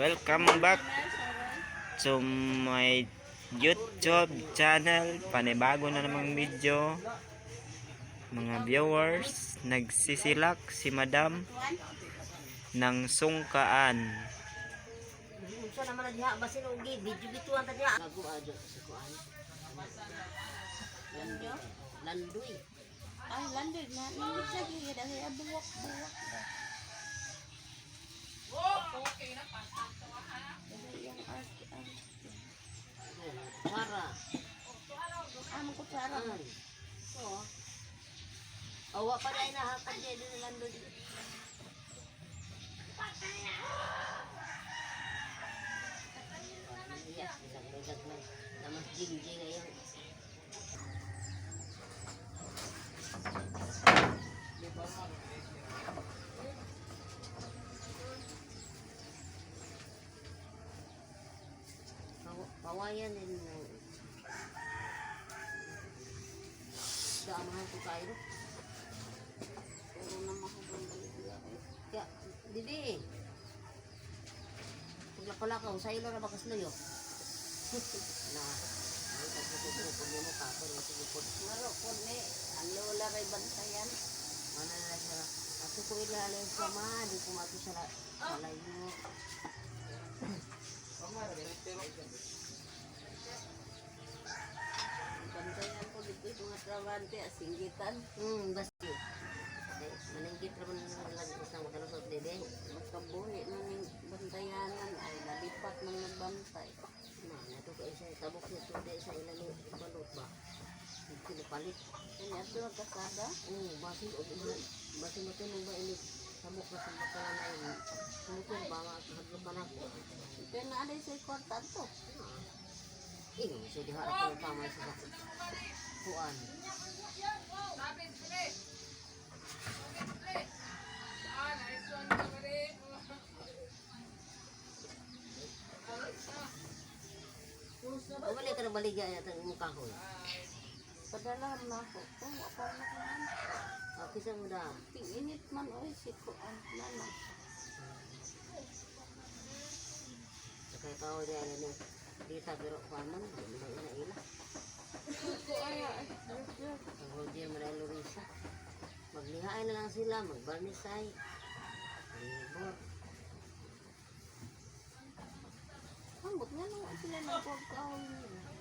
Welcome back to my YouTube channel. Panibago na namang video. Mga viewers, nagsisilak si Madam ng sungkaan. Unsa naman na diha basin ugi video bituan ta diha. Lagu aja sa kuan. Landoy. Ay, landoy na. Nandit sa gilid. Ay, buwak. Okay na pa. Yung arki. Kutsara. Amo kutsara. Oo. Awa pa dai na hatag diha din landoy. Yes, isang namas jingjing ngayon. Kawayan din damahan ko kayo. Pero naman ko bang balik. Kaya, didi. Paglakaw, sa ilo na bakas loyo. Na, ay pagkutupon mo kapon mo sigupod. Marupon ni. Ang lola ray bantayan. Mana na siya. Ako ko ilalay sa ma, di ko mato sa layo. Bantayan ko dito yung mga trabante. Asinggitan. Basta. Mananggit naman lang isang makalusot dede. Magkabuhi na ng bantayanan. Ay, nalipat ng nagbantay. Nato ka isa, tabok na ito dede sa ilang balot ba? Pinapalit. Kanya ito kasada. Basin mo tinong ba ini tabok na sa makalan na yun. Sumutong ba makakagaban ako. Kaya naalay sa kwarta to. Siya di harap ko tama sa kuan. Balik ka na baligya ang mukha ko. Padalahan na ako. Kung ako na naman. Kisa mo da. Init man o sikuan. Lala. Kaya tao di ano ni dita pero kuaman hindi na ila. Ang Roger Marelo Risa. Maglihain na lang sila, magbarnisay. Libor. Ambot nga naman sila ng pagkaon nila.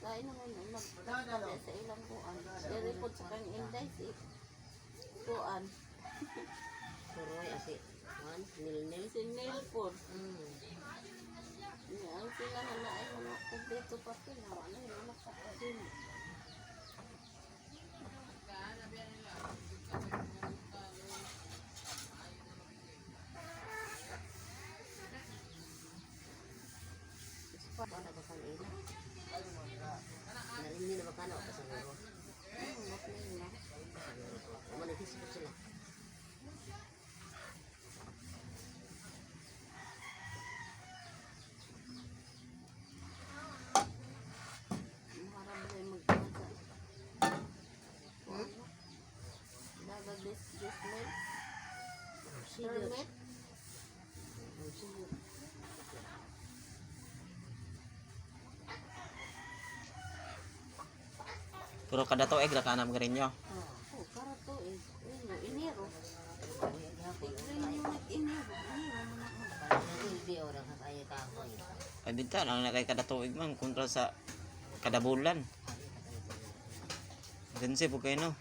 Kaya naman magkakala sa ilang kuan. I-report sa kang inday si kuan. Suroy asi. Nil-nil. Si Nelford. Ang sila na naay mga kumpleto pa sila. Ano yung mga kapatid. Paano ba kan ila? Nalimni na ba kana o kasaguro? Bakit na. Manipis ko sila. Maharap na yung magkakasa. Dagat this mail. Permit. Pero kada tuig ra kanam ka rin nyo. Oh, para to eh. Inero. Tignan mo nag-inero. Hindi orang kaya kahoy. Ay bintan ang nakay kada tuig man kontra sa kada bulan. Gansi po kayo no.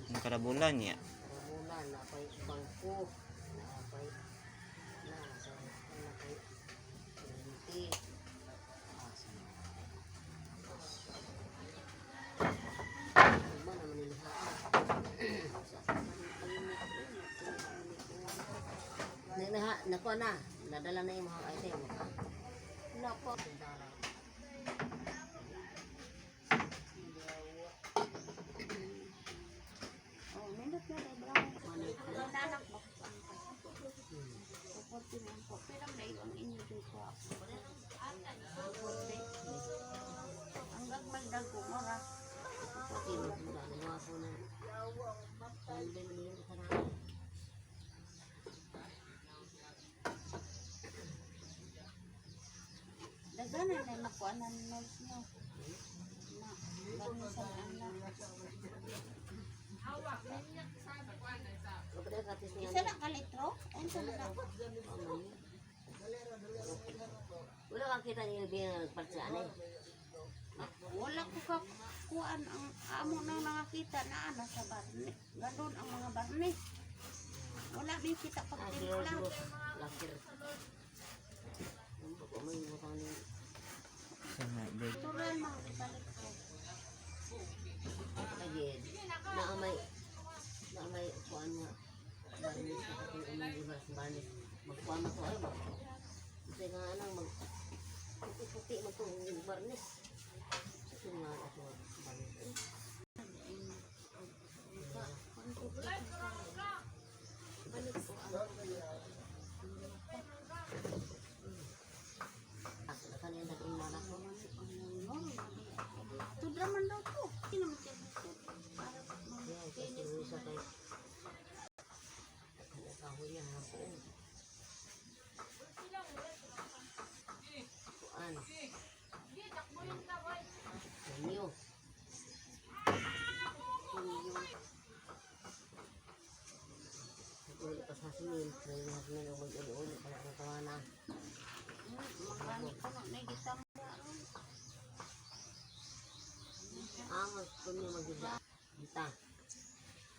Ang kada bulan niya. Bulan na pay bangko. Na pay inti. Ba naman niliha. Niliha, nako na. Nadala na yung mga item. Nako. Oh, nindot na dahil bravo. Nanak ba? Kapag po. Pero dahil ang inyo dito ako. Ang gagmagdag ko, mara. Pati mula na ako na. Ano ba yung kanang? Ganun na nakuanan nurse no. Na, ganun sa anak. Kapag katis niya. Isa na ka litro? Ayun sa na ako. Wala kang kita niya bilang nagpartsaan eh. Wala ko ka kuan ang amo nang nakakita na ano sa barni. Ganun ang mga barni. Wala din kita Ah, pagtimpla. siguro. Lakir. Ang bako may utang niya. Sa nga, big. Turan mga ibalik ko. Again. Na may kuan nga. Banis sa ating umang ibas. Banis. Magkuan mo to ay ba? Kasi nga anang puti-puti mo to yung barnis. Kasi nga ako barnis. Balik ko ang Kanina naging manak mo. Tudra man daw to. Hindi naman siya gusto. Para Yan, kasi mag-finish sa na. kay kahoy yan ako. Kuan. Kunyo. Uli pa sa simin. May mga simin ang mag-uli-uli. Kaya ang tawana. Magani ko na nagitang Ang kunyo mag-idaan. Dita.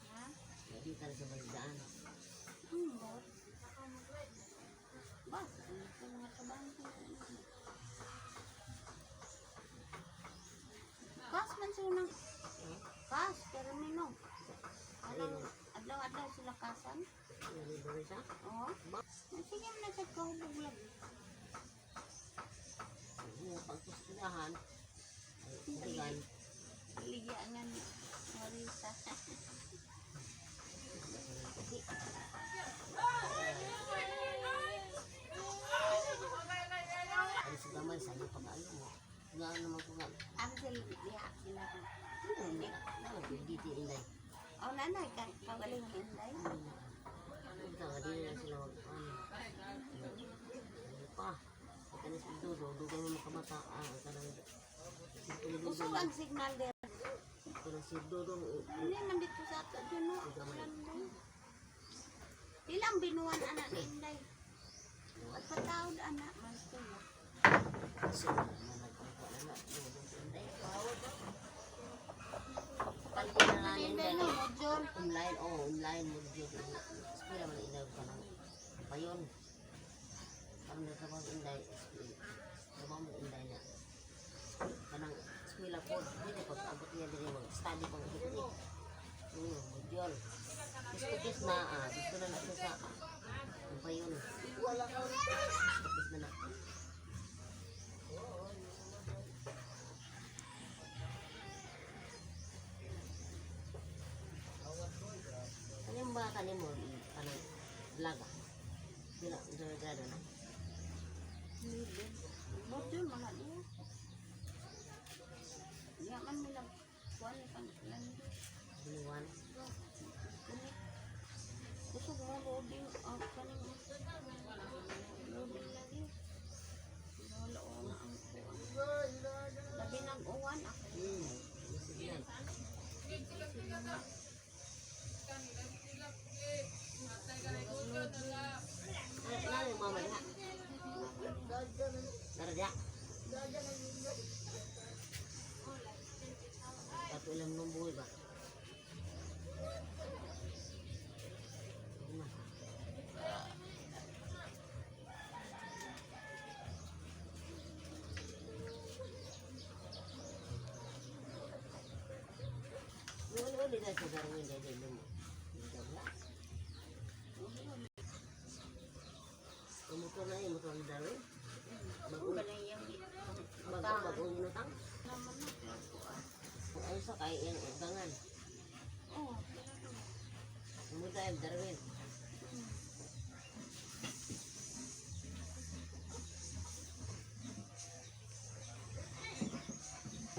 ha? Dita na sa mag-idaan. Bot. Bas, ano sa mga tabang ko. Kas man sila ng kas, pero mino. Adlaw-adlaw sila kasan. Nalibori siya. Oo. Sige mo na sa kahubog lang. Yung pagkustilahan. Ay, sigan. Ligiangan Marisa. Ay, sa gamay, sa'yo pag-ano mo. Nga naman ko nga. Ang sila diha sila. Hindi. Dito inday. Oh, nanay, kagaling ng inday. Ito nga, di na sila mag-ano. Ano pa? Ito na si Dodo. Dodo mo makamata. Gusto ang signal din. Ito na si Dodo. Hindi man dito sa ato dyan, no? Landay. Ilang binuwan anak ni inday. At patawad anak, man sila. Kasi naman nagpangkwa na nga. Dodo si inday. Kapalitin na lang Inday inday. no, module. Online, online mo dito. Spira man ilaw ka ng payon. Parang nagtrabaho sa inday. Trabaho mo inday na. Kanang eskwela po. Dito pag-abot niya din mag-study pang hipit. Module. Gusto na gusto na natin sa ang payon. Gusto na. Kanin ba kanin mo kanang laga? Dila dala na. Module mga niya. Diya man nila kuwan pang landay. Buluan. Kunik. Gusto mo loading ang kaning loading lagi. Wala o na ang kuwan. Labi ng uwan ako. Sige yan. Ano yung mama niya? Dara dia. Satu ilang nung buhay ba? Uli na sa Darwin dahil mo. Motor na yung motor ni Darwin. Bagong inutang. Naman na pero kuwan. Kung ano sa kaya yung utangan. Oh, Pumunta yung Darwin.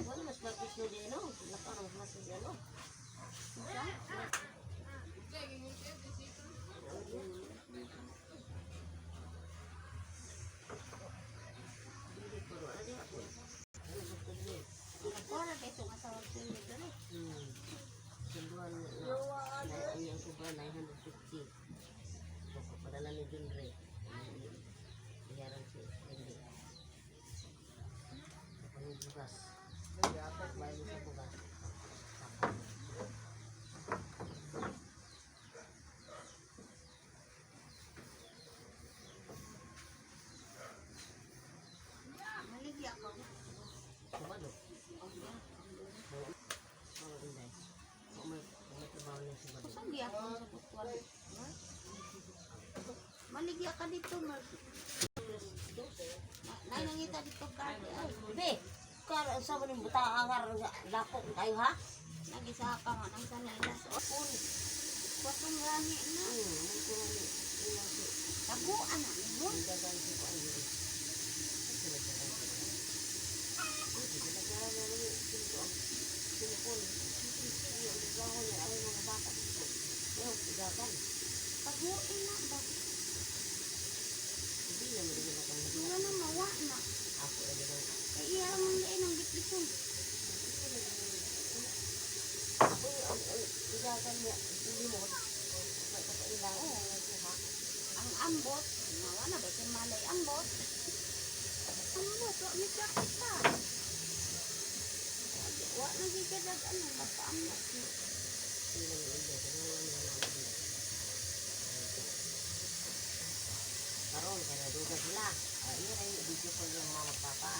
Wala mas bakit nyo din, no? Nakarang mas nyo din, no? Hindi ko rin. Ano dito mag... Nay, nangita dito ka. Be, kaya sa mga buta angar lako tayo ha? Nagisa ka nga ng sanilas. Opun. Kwatong gani na. Taguan na. Mo. Taguin na ba? Wala na mawa na. Kaya iya mong gain ang bitbitong. Ang ambot, nawa na ba yung malay ambot? Ambot, wak may kakita. Wak na gikadag ano, basta ambot. Karon kaya duga sila. Iya rin video ko yung mga papa.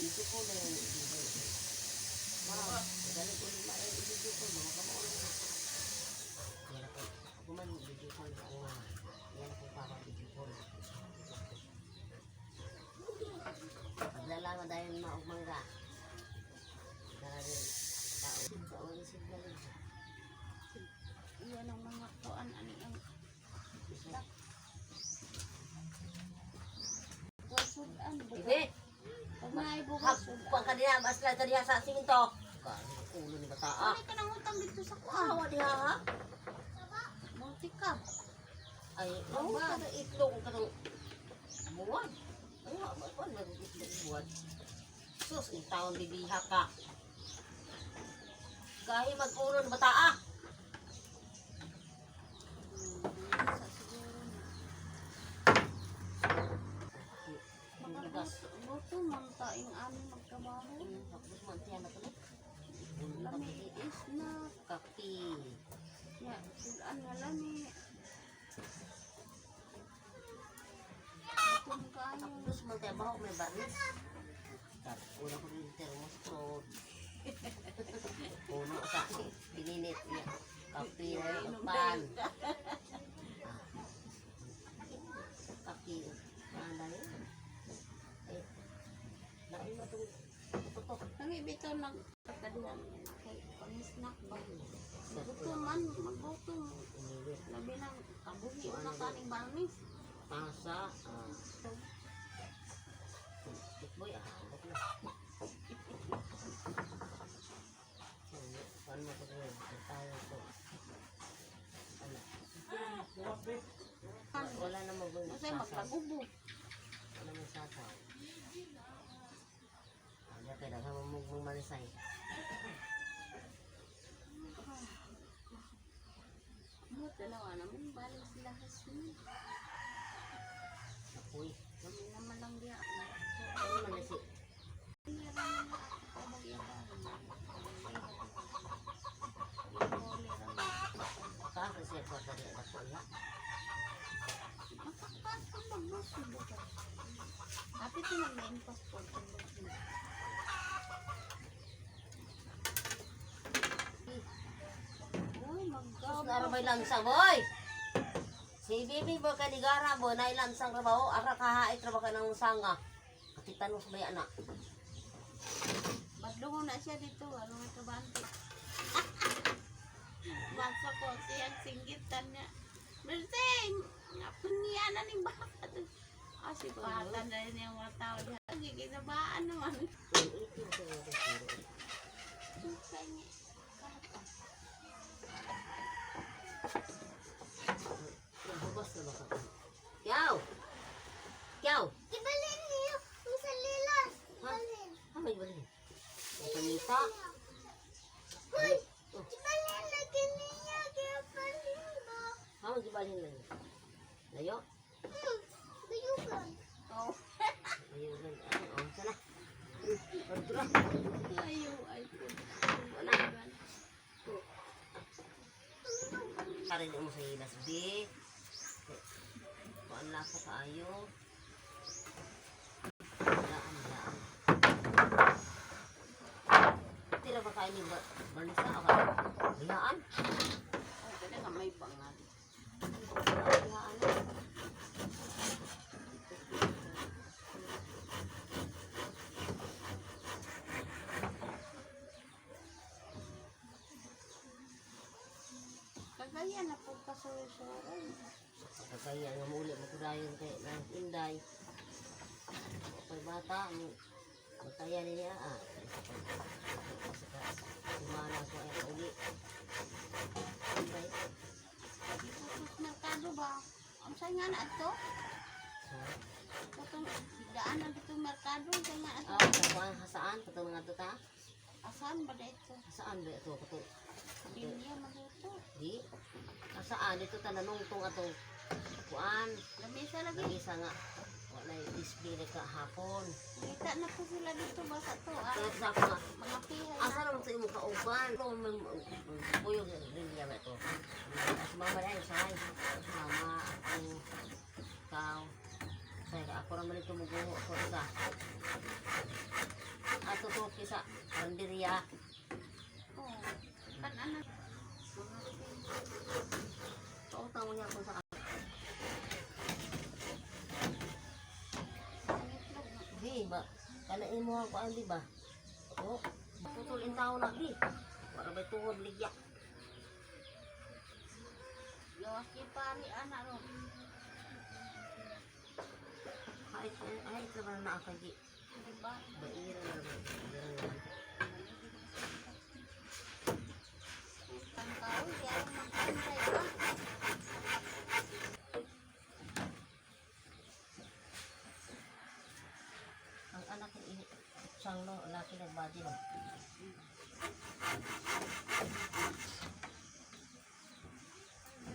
Video ko na yung video. Wow, dali ko lima yung video ko. Mga kamaulang na. Yan ako. Ako man video ko sa mga. Yan ako papa video ko. Paglalama dahil maugmangga. Dala rin. Tao. Tao rin sila rin. Iyan ang mga kuan ani ang sudan buka. Ibe! Pag may buka sudan. Hapang ka diha, mas lang ka diha sa sinto. Ulo ni bata ah. Ay ka nang utang dito sa kuan. Awa diha ha? Multi ka. Ay, ano ba? Itlog ka ng buwan. Ay, buwan na itlog buwan. Sus, itawang bibiha ka. Kahit mag-ulo ni bata ah. Sa siguro na. Buto man taing amin magkabaho. Tapos man siya na tuloy. Lami is na. Kapi. Ya, sudan nga lami. Buto kayo. Tapos man tayo bahok may barnis. Tapos una ko rin termos ko. Puno sa pininit niya. Kapi na yung pan. Kapi. Nanda yun. Eh, lain mo itong tutok. Ang ibitaw ng pagkaduan. Kay pang-snack ba? Buto man, magbuto. Inilit. Labi ng kabuhi o na kaning barnis. Tasa. Tikboy ah. Paano mo ito rin? Tayo ito. Wala na magbang Kasi sasaw. magkagubo. Wala na sasaw. Kaya kaya na mong manisay. Buto na wala naman. Balik sila hasmi. Apoy. Kami naman lang diya. Ano man na si? Kasa siya ko tadi ada po ya. Tapi itu namain paspor. Uy, Sus na may lansang boy. Si Bibi mo kaligara mo na ilansang trabaho ara kahait trabaho ka ng sanga. Katitanos ba yan na? Badlungo na siya dito, ano nga kabante. Basa ko siyang singgitan niya. Bersing! Ngapun niya na ni bata. Si bata na rin yung mga tao diha. Giginabaan naman. Kanya. Nagbabas na ba ka? Yaw! Yaw! Ibalin niyo kung sa lilas. Ibalin. Ha, may balin. May panita. Hoy! Ibalin lagi niya. Kaya balin ba? Ha, magbalin lang. Layo? Bayugan. Oh. Layo lang. Oh, sana. Pagdura. Ayaw, ay po. Wala. Karin mo sa ilas, B. Kuan lang ko kaayo. Daan. Tira ba kayo ni Barnisa? O kayo? Hilaan? Pwede nga may bangal. Hilaan. kaya na po kasuloy-suloy. Kaya nga muli magkudayon kay ng Inday. Pag bata, magkaya niya Sumana ko ay uli. Inday. Tapos merkado ba? Ang sa'yo nga na ito? Katong daan na dito merkado, sa'yo nga ito. Saan? Katong mga ito ta? Asan ba dito? Saan ba ito? Katong Bilya maluto. di? Saan? Dito ta nanungtong atong kuan. Lamisa lagi. Nagisa nga. Wala yung display na kahapon. Kita na po sila dito basta to. Kaya sa ako nga, Mga pihay asa na. naman sa imong kauban? Ito, buyog rin niya ba ito? As mama na yun, sahay. Mama, ang ikaw. Saya ako naman ito mugungo ko isa. Ato to kisa, Randeria. Oh, kan anak. Mga pihay. Pautang mo niya ako sa Itlog na. di ba? Kalain mo ako ang di ba? O, tutulin tao na di. Para ba tuhod ligya? Lawaki pari anak ro. Ay, ito ba na akagi? Di ba? Baira na ba? Tangkaw, di ako magkantay ba? Ang anak ni siyang laki nagbadi mo.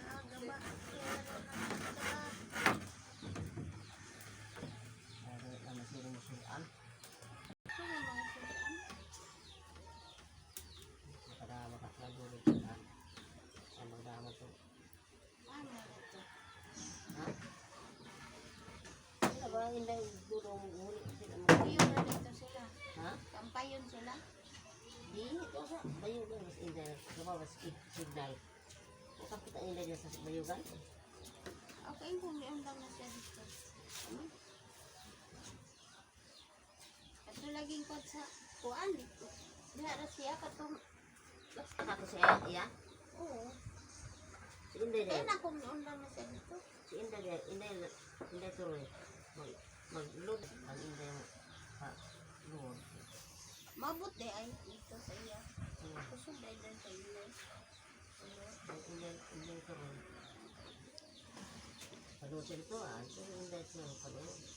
Aga ba? Ay, naman sila musulaan. Sino mga sulaan? Makadama ka sa dulo ka. Ang magdama to. Ano ito? Ha? Sila ba hindi dulo mo huli sila mo? Kampayon na dito sila. Ha? Kampayon sila. Di, ito sa bayugan mas inday. Lumabas signal. Kung kita inday niya sa bayugan. Okay, kung may undang na siya dito. Ito laging kot sa kuan dito. Diha na siya katong. Ako siya, iya. Oo. Si inday Kaya niya. na kung may undang na siya dito. Si inday niya. Inday tuloy. Mag-load. Ang inday mo. Ha? Load. Mabot de ay dito sa iya. Kusog dahil dahil sa iya. Ang inday tuloy. Palusin ito ah. Ito yung inday tuloy. Palusin.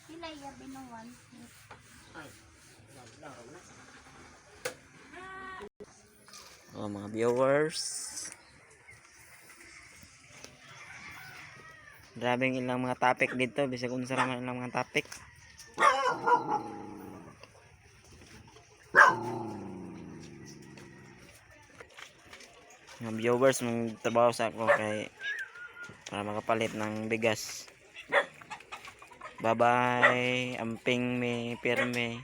Sila iya binuwan. Ay. Laro na. Mga viewers. Grabing ilang mga topic dito. Bisag unsa raman ilang mga topic. Mga viewers, magtrabaho sa ako kay para makapalit ng bigas. Bye bye. Amping me pirme.